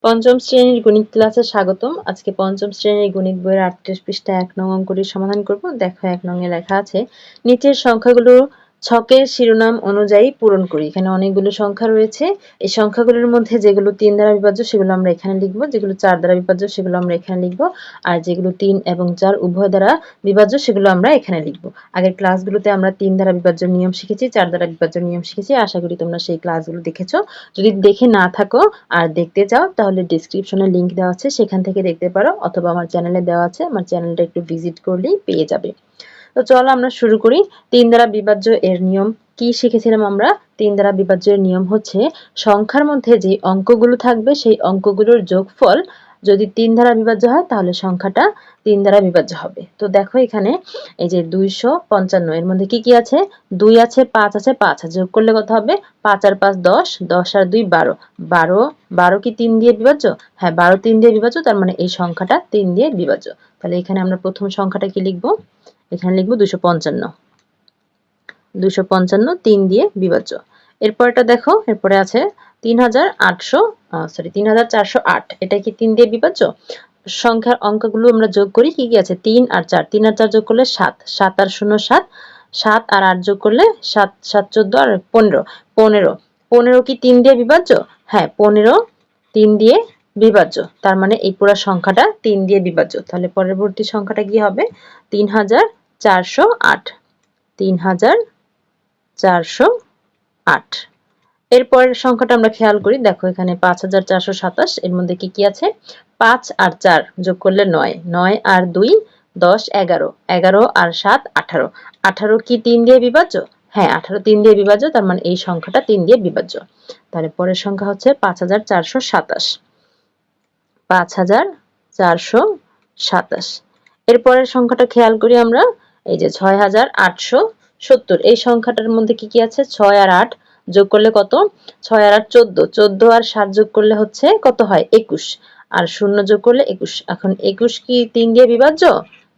পঞ্চম শ্রেণীর গণিত ক্লাসে স্বাগতম। আজকে পঞ্চম শ্রেণীর গণিত বইয়ের 38 পৃষ্ঠায় 1 নং অঙ্কটির সমাধান করব। দেখো 1 নং এ লেখা আছে, নিচের সংখ্যাগুলো ছকের শিরোনাম অনুযায়ী পূরণ করি। এখানে অনেকগুলো সংখ্যা রয়েছে। এই সংখ্যাগুলোর মধ্যে যেগুলো 3 দ্বারা বিভাজ্য সেগুলো আমরা এখানে লিখব, যেগুলো 4 দ্বারা বিভাজ্য সেগুলো আমরা এখানে লিখব, আর যেগুলো 3 এবং 4 উভয় দ্বারা বিভাজ্য সেগুলো আমরা এখানে লিখব। আগের ক্লাসগুলোতে আমরা 3 দ্বারা বিভাজ্য নিয়ম শিখেছি, 4 দ্বারা বিভাজ্য নিয়ম শিখেছি। আশা করি তোমরা সেই ক্লাসগুলো দেখেছো। যদি দেখে না থাকো আর দেখতে চাও তাহলে ডেসক্রিপশনে লিংক দেওয়া আছে, সেখান থেকে দেখতে পারো, অথবা আমার চ্যানেলে দেওয়া আছে, আমার চ্যানেলটা একটু ভিজিট করলেই পেয়ে যাবে। তো চলো আমরা শুরু করি। 3 দ্বারা বিভাজ্য এর নিয়ম কি শিখেছিলাম আমরা? 3 দ্বারা বিভাজ্যের নিয়ম হচ্ছে সংখ্যার মধ্যে যে অঙ্কগুলো থাকবে সেই অঙ্কগুলোর যোগফল যদি 3 দ্বারা বিভাজ্য হয় তাহলে সংখ্যাটা 3 দ্বারা বিভাজ্য হবে। তো দেখো এখানে এই যে 255 এর মধ্যে কি কি আছে? 2 আছে, 5 আছে, 5 আছে, যোগ করলে কত হবে? 5 আর 5 10, 10 আর 2 12, 12 কি 3 দিয়ে বিভাজ্য? হ্যাঁ, 12 3 দিয়ে বিভাজ্য, তার মানে এই সংখ্যাটা 3 দিয়ে বিভাজ্য। তাহলে এখানে আমরা প্রথম সংখ্যাটা কি লিখব? এখানে লিখব 255। 255 3 দিয়ে বিভাজ্য। এরপরটা দেখো, এরপরে আছে 3408। এটা কি 3 দিয়ে বিভাজ্য? সংখ্যার অঙ্কগুলো আমরা যোগ করি, কি কি আছে? 3 আর 4, 3 আর 4 যোগ করলে 7, 7 আর 0 7, 7 আর 8 যোগ করলে 7 7 14 আর 15, 15, 15 কি 3 দিয়ে বিভাজ্য? হ্যাঁ, 15 3 দিয়ে বিভাজ্য, তার মানে এই পুরো সংখ্যাটা 3 দিয়ে বিভাজ্য। তাহলে পরবর্তী সংখ্যাটা কি হবে? 3408। 3408। এরপরের সংখ্যাটা আমরা খেয়াল করি। দেখো এখানে 5427, এর মধ্যে কি কি আছে? 5 আর 4 যোগ করলে 9, 9 আর 2 10, 11, 11 আর 7 18, 18 কি 3 দিয়ে বিভাজ্য? হ্যাঁ, 18 3 দিয়ে বিভাজ্য, তার মানে এই সংখ্যাটা 3 দিয়ে বিভাজ্য। তাহলে পরের সংখ্যা হচ্ছে 5427। 5427। এরপরের সংখ্যাটা খেয়াল করি আমরা। এই যে 6870, এই সংখ্যাটার মধ্যে কি কি আছে? 6 আর 8 যোগ করলে কত? 6 আর 8 14, 14 আর 7 যোগ করলে হচ্ছে কত হয়? 21, আর 0 যোগ করলে 21। এখন 21 কি 3 দিয়ে বিভাজ্য?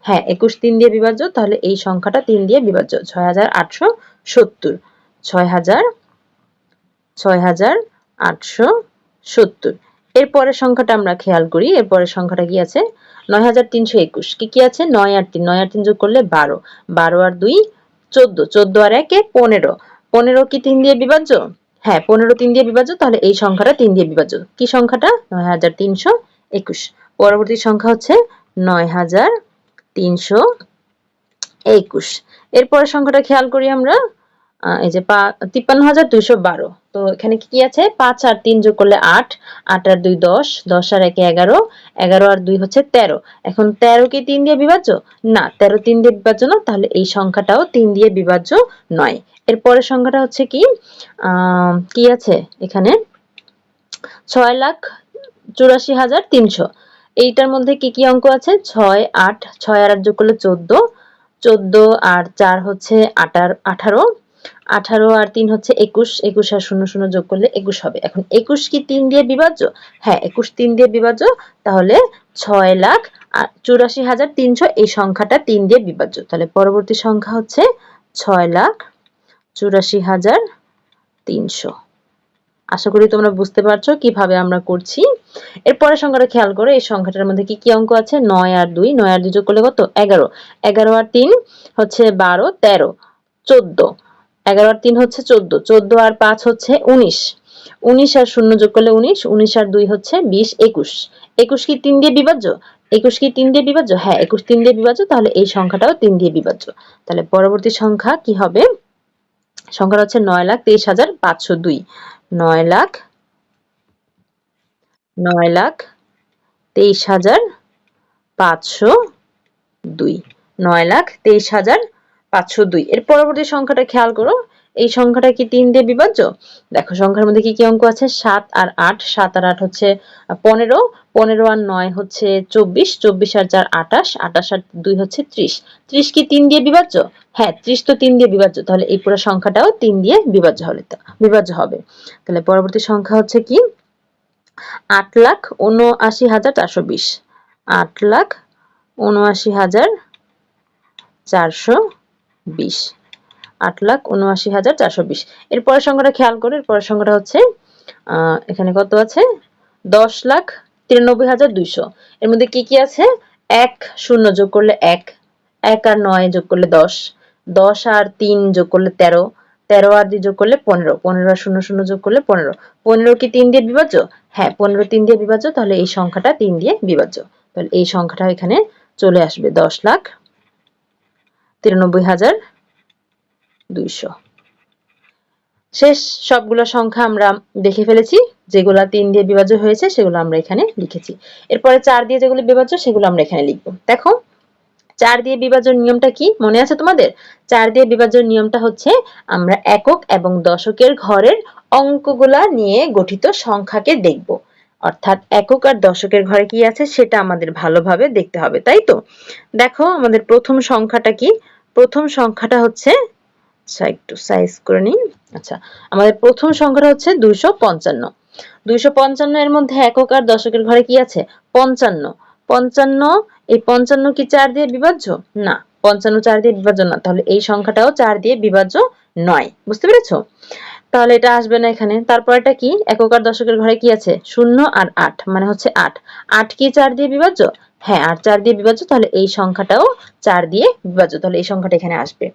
হ্যাঁ, 21 3 দিয়ে বিভাজ্য, তাহলে এই সংখ্যাটা 3 দিয়ে বিভাজ্য। 6870। 6870। এরপরের সংখ্যাটা আমরা খেয়াল করি। এরপরের সংখ্যাটা কি আছে? 9321। কি কি আছে? 9 আর 3, 9 আর 3 যোগ করলে 12, 12 আর 2 14, 14 আর 1 15, 15 কি 3 দিয়ে বিভাজ্য? হ্যাঁ, 15 3 দিয়ে বিভাজ্য, তাহলে এই সংখ্যাটা 3 দিয়ে বিভাজ্য। কি সংখ্যাটা? 9321। পরবর্তী সংখ্যা হচ্ছে 9321। এরপরের সংখ্যাটা খেয়াল করি আমরা। এই যে 53212। তো এখানে কি কি আছে? 5 আর 3 যোগ করলে 8, 8 আর 2 10, 10 আর 1 11, 11 আর 2 হচ্ছে 13। এখন 13 কি 3 দিয়ে বিভাজ্য? না, 13 3 দিয়ে বিভাজ্য না, তাহলে এই সংখ্যাটাও 3 দিয়ে বিভাজ্য নয়। এরপরের সংখ্যাটা হচ্ছে কি? কি আছে এখানে? 6,84,300। এইটার মধ্যে কি কি অঙ্ক আছে? 6 8, 6 আর 8 যোগ করলে 14, 14 আর 4 হচ্ছে 18, 18 আর 3 হচ্ছে 21, 21 আর 0 0 যোগ করলে 21 হবে। এখন 21 কি 3 দিয়ে বিভাজ্য? হ্যাঁ, 21 3 দিয়ে বিভাজ্য, তাহলে 6,84,300 এই সংখ্যাটা 3 দিয়ে বিভাজ্য। তাহলে পরবর্তী সংখ্যা হচ্ছে 6,84,300। আশা করি তোমরা বুঝতে পারছো কিভাবে আমরা করছি। এরপরের সংখ্যাটা খেয়াল করো। এই সংখ্যাটার মধ্যে কি কি অঙ্ক আছে? 9 আর 2, 9 আর 2 যোগ করলে কত? 11, 11 আর 3 হচ্ছে 12, 13, 14, 11 আর 3 হচ্ছে 14, 14 আর 5 হচ্ছে 19, 19 আর 0 যোগ করলে 19, 19 আর 2 হচ্ছে 20, 21, 21 কি 3 দিয়ে বিভাজ্য? 21 কি 3 দিয়ে বিভাজ্য? হ্যাঁ, 21 3 দিয়ে বিভাজ্য, তাহলে এই সংখ্যাটাও 3 দিয়ে বিভাজ্য। তাহলে পরবর্তী সংখ্যা কি হবে? সংখ্যাটা হচ্ছে 9,23,502। 9,23,502। 9,23,502। এর পরবর্তী সংখ্যাটা খেয়াল করো। এই সংখ্যাটা কি 3 দিয়ে বিভাজ্য? দেখো সংখ্যার মধ্যে কি কি অঙ্ক আছে? 7 আর 8, 7 আর 8 হচ্ছে 15, 15 আর 9 হচ্ছে 24, 24 আর 4 28, 28 আর 2 হচ্ছে 30, 30 কি 3 দিয়ে বিভাজ্য? হ্যাঁ, 30 তো 3 দিয়ে বিভাজ্য, তাহলে এই পুরো সংখ্যাটাও 3 দিয়ে বিভাজ্য হবে। তাহলে পরবর্তী সংখ্যা হচ্ছে কি? 8,79,420। 8,79,420। 8,79,420। এরপরের সংখ্যাটা খেয়াল করো। এরপরের সংখ্যাটা হচ্ছে এখানে কত আছে? 10,93,200। এর মধ্যে কি কি আছে? 1 শূন্য যোগ করলে 1, 1 আর 9 যোগ করলে 10, 10 আর 3 যোগ করলে 13, 13 আর 2 যোগ করলে 15, 15 আর 0 0 যোগ করলে 15, 15 কি 3 দিয়ে বিভাজ্য? হ্যাঁ, 15 3 দিয়ে বিভাজ্য, তাহলে এই সংখ্যাটা 3 দিয়ে বিভাজ্য। তাহলে এই সংখ্যাটা এখানে চলে আসবে 10,93,200। শেষ সবগুলো সংখ্যা আমরা দেখে ফেলেছি। যেগুলা 3 দিয়ে বিভাজ্য হয়েছে সেগুলো আমরা এখানে লিখেছি। এরপরে 4 দিয়ে যেগুলো বিভাজ্য সেগুলো আমরা এখানে লিখব। দেখো 4 দিয়ে বিভাজ্যের নিয়মটা কি মনে আছে তোমাদের? 4 দিয়ে বিভাজ্যের নিয়মটা হচ্ছে আমরা একক এবং দশকের ঘরের অঙ্কগুলা নিয়ে গঠিত সংখ্যাকে দেখব। অর্থাৎ একক আর দশকের ঘরে কি আছে সেটা আমাদের ভালোভাবে দেখতে হবে, তাই তো? দেখো আমাদের প্রথম সংখ্যাটা কি? প্রথম সংখ্যাটা হচ্ছে, আচ্ছা একটু সাইজ করে নিই। আচ্ছা, আমাদের প্রথম সংখ্যাটা হচ্ছে 255। 255 এর মধ্যে একক আর দশকের ঘরে কি আছে? 55। 55, এই 55 কি 4 দিয়ে বিভাজ্য? না, 55 4 দিয়ে বিভাজ্য না। তাহলে এই সংখ্যাটাও 4 দিয়ে বিভাজ্য নয়। বুঝতে পেরেছো? তাহলে এটা আসবে না এখানে। তারপর এটা কি? একক আর দশকের ঘরে কি আছে? 0 আর 8, মানে হচ্ছে 8। 8 কি 4 দিয়ে বিভাজ্য? হ্যাঁ, 8 4 দিয়ে বিভাজ্য, তাহলে এই সংখ্যাটাও 4 দিয়ে বিভাজ্য। তাহলে এই সংখ্যাটা এখানে আসবে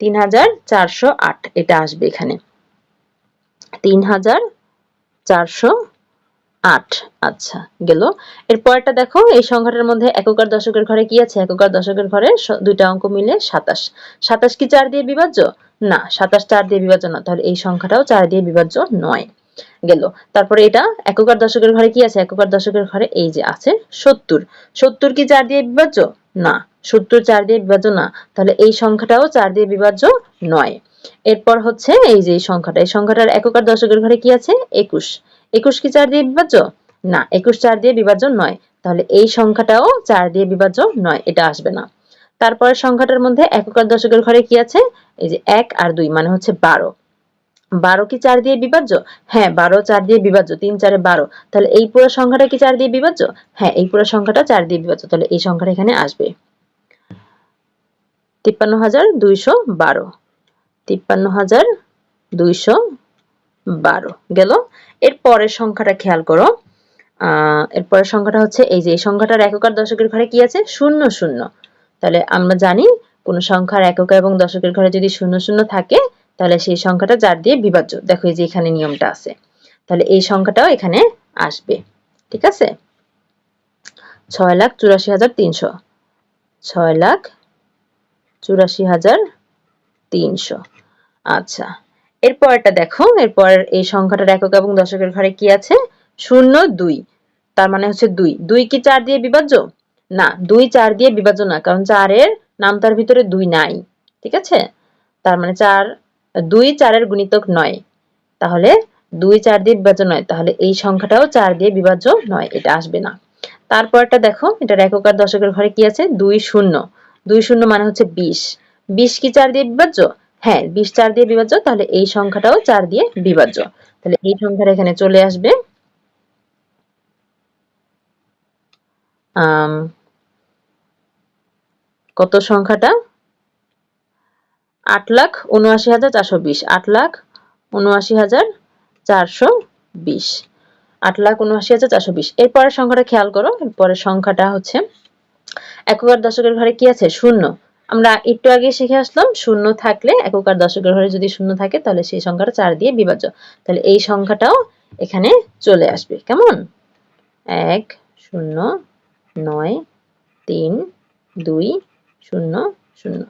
3,408, এটা আসবে এখানে 3,408। আচ্ছা, গেল। এরপরটা দেখো, এই সংখ্যাটার মধ্যে একক আর দশকের ঘরে কি আছে? একক আর দশকের ঘরে দুইটা অঙ্ক মিলে 27। 27 কি 4 দিয়ে বিভাজ্য? না, 27 4 দিয়ে বিভাজ্য না। তাহলে এই সংখ্যাটাও 4 দিয়ে বিভাজ্য নয়। গেল। তারপরে এটা একক আর দশকের ঘরে কি আছে? একক আর দশকের ঘরে এই যে আছে 70। 70 কি 4 দিয়ে বিভাজ্য? না, 70 4 দিয়ে বিভাজ্য না। তাহলে এই সংখ্যাটাও 4 দিয়ে বিভাজ্য নয়। এরপর হচ্ছে এই যে এই সংখ্যাটা, এই সংখ্যাটার একক আর দশকের ঘরে কি আছে? 21। 21 কি 4 দিয়ে বিভাজ্য? না, 21 4 দিয়ে বিভাজ্য নয়। তাহলে এই সংখ্যাটাও 4 দিয়ে বিভাজ্য নয়, এটা আসবে না। তারপরের সংখ্যাটার মধ্যে একক আর দশকের ঘরে কি আছে? এই যে 1 আর 2, মানে হচ্ছে 12। 12 কি 4 দিয়ে বিভাজ্য? হ্যাঁ, 12 4 দিয়ে বিভাজ্য, 3 4 12। তাহলে এই পুরো সংখ্যাটা কি 4 দিয়ে বিভাজ্য? হ্যাঁ, এই পুরো সংখ্যাটা 4 দিয়ে বিভাজ্য। তাহলে এই সংখ্যাটা এখানে আসবে 53,212। 53,212 গেল। এর পরের সংখ্যাটা খেয়াল করো। এর পরের সংখ্যাটা হচ্ছে এই যে এই সংখ্যাটার একক আর দশকের ঘরে কি আছে? 0 0। তাহলে আমরা জানি কোন সংখ্যার একক এবং দশকের ঘরে যদি 0 0 থাকে তাহলে সেই সংখ্যাটা 4 দিয়ে বিভাজ্য। দেখো এই যে এখানে নিয়মটা আছে। তাহলে এই সংখ্যাটাও এখানে আসবে। ঠিক আছে? 6,84,300। 6,84,300। আচ্ছা, এরপরটা দেখো, এরপর এই সংখ্যাটার একক এবং দশকের ঘরে কি আছে? 0 2। তার মানে হচ্ছে 2। 2 কি 4 দিয়ে বিভাজ্য? না, 2 4 দিয়ে বিভাজ্য না, কারণ 4 এর নামতার ভিতরে 2 নাই। ঠিক আছে? তার মানে 2 4 এর গুণিতক নয়। তাহলে 2 4 দিয়ে বিভাজ্য নয়। তাহলে এই সংখ্যাটাও 4 দিয়ে বিভাজ্য নয়, এটা আসবে না। তারপরটা দেখো, এটার একক আর দশকের ঘরে কি আছে? 2 0। 2 0 মানে হচ্ছে 20। 20 কি 4 দিয়ে বিভাজ্য? হ্যাঁ, 20 4 দিয়ে বিভাজ্য, তাহলে এই সংখ্যাটাও 4 দিয়ে বিভাজ্য। তাহলে এই সংখ্যাটা এখানে চলে আসবে কত সংখ্যাটা? 8,79,420। 8,79,420। 8,79,420। এরপরের সংখ্যাটা খেয়াল করো। এরপরের সংখ্যাটা হচ্ছে একক আর দশকের ঘরে কি আছে? 0। আমরা একটু আগে শিখে আসলাম 0 থাকলে, একক আর দশকের ঘরে যদি 0 থাকে তাহলে সেই সংখ্যাটা 4 দিয়ে বিভাজ্য। তাহলে এই সংখ্যাটাও এখানে চলে আসবে। কেমন? 1 0 9 3 2 0 0।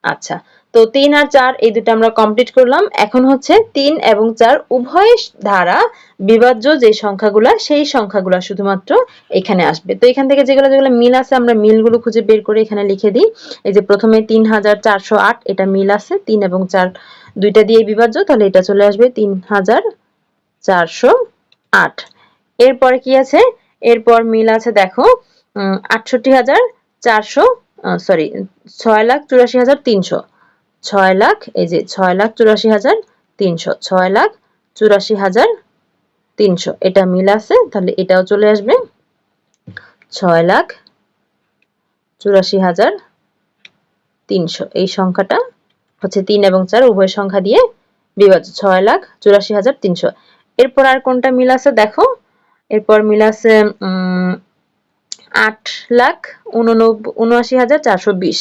আচ্ছা, তো 3 আর 4 এই দুটো আমরা কমপ্লিট করলাম। এখন হচ্ছে 3 এবং 4 উভয় দ্বারা বিভাজ্য যে সংখ্যাগুলা, সেই সংখ্যাগুলা শুধুমাত্র এখানে আসবে। তো এখান থেকে যেগুলো যেগুলো মিল আছে আমরা মিলগুলো খুঁজে বের করে এখানে লিখে দিই। এই যে প্রথমে 3,408, এটা মিল আছে। 3 এবং 4 দুইটা দিয়ে বিভাজ্য, তাহলে এটা চলে আসবে 3,408। এরপরে কি আছে? এরপর মিল আছে দেখো 68,400, সরি 6,84,300। 6 লাখ, এই যে 6,84,300, 6,84,300 এটা মিল আছে, তাহলে এটাও চলে আসবে 6,84,300। এই সংখ্যাটা হচ্ছে 3 এবং 4 উভয় সংখ্যা দিয়ে বিভাজ্য, 6,84,300। এরপর আর কোনটা মিল আছে দেখো, এরপর মিল আছে 8,79,420,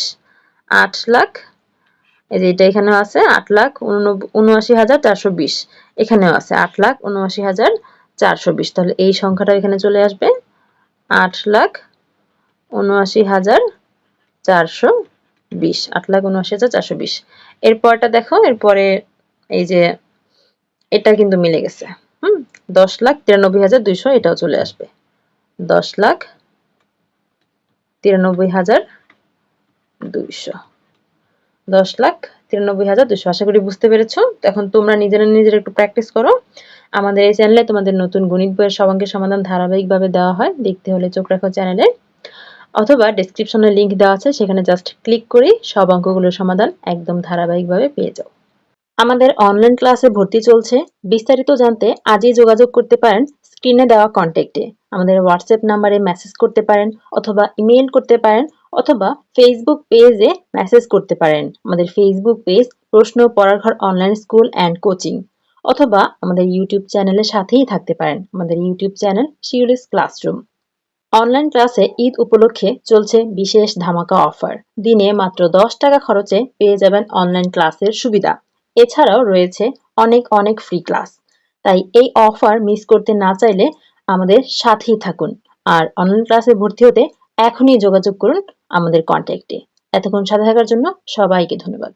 8,00,000, এই যে এটা এখানেও আছে 8,79,420, এখানেও আছে 8,79,420। তাহলে এই সংখ্যাটা এখানে চলে আসবে 8,79,420, 8,79,420। এরপরটা দেখো, এরপরে এই যে এটা কিন্তু মিলে গেছে। 10,93,200, এটাও চলে আসবে 10,93,200, 10,93,200। আশা করি বুঝতে পেরেছো। এখন তোমরা নিজেরা একটু প্র্যাকটিস করো। আমাদের এই চ্যানেলে তোমাদের নতুন গণিত বইয়ের সব অঙ্কের সমাধান ধারাবাহিকভাবে দেওয়া হয়। দেখতে হলে চোখ রাখো চ্যানেলে, অথবা ডেসক্রিপশনে লিংক দেওয়া আছে, সেখানে জাস্ট ক্লিক করেই সব অঙ্কগুলোর সমাধান একদম ধারাবাহিকভাবে পেয়ে যাও। আমাদের অনলাইন ক্লাসে ভর্তি চলছে। বিস্তারিত জানতে আজই যোগাযোগ করতে পারেন স্ক্রিনে দেওয়া কন্ট্যাক্টে। আমাদের হোয়াটসঅ্যাপ নাম্বারে মেসেজ করতে পারেন, অথবা ইমেইল করতে পারেন, অথবা ফেসবুক পেজে মেসেজ করতে পারেন। আমাদের ফেসবুক পেজ প্রশ্ন পড়ার ঘর অনলাইন স্কুল অ্যান্ড কোচিং, অথবা আমাদের ইউটিউব চ্যানেলের সাথেই থাকতে পারেন, আমাদের YouTube channel Shiuli's classroom. Online ক্লাসে ঈদ উপলক্ষে চলছে বিশেষ ধামাকা অফার। দিনে মাত্র 10 টাকা খরচে পেয়ে যাবেন অনলাইন ক্লাসের সুবিধা। এছাড়াও রয়েছে অনেক ফ্রি ক্লাস। তাই এই অফার মিস করতে না চাইলে আমাদের সাথেই থাকুন। আর অনলাইন ক্লাসে ভর্তি হতে এখনই যোগাযোগ করুন আমাদের কন্ট্যাক্টে। এতক্ষণ সাথে থাকার জন্য সবাইকে ধন্যবাদ।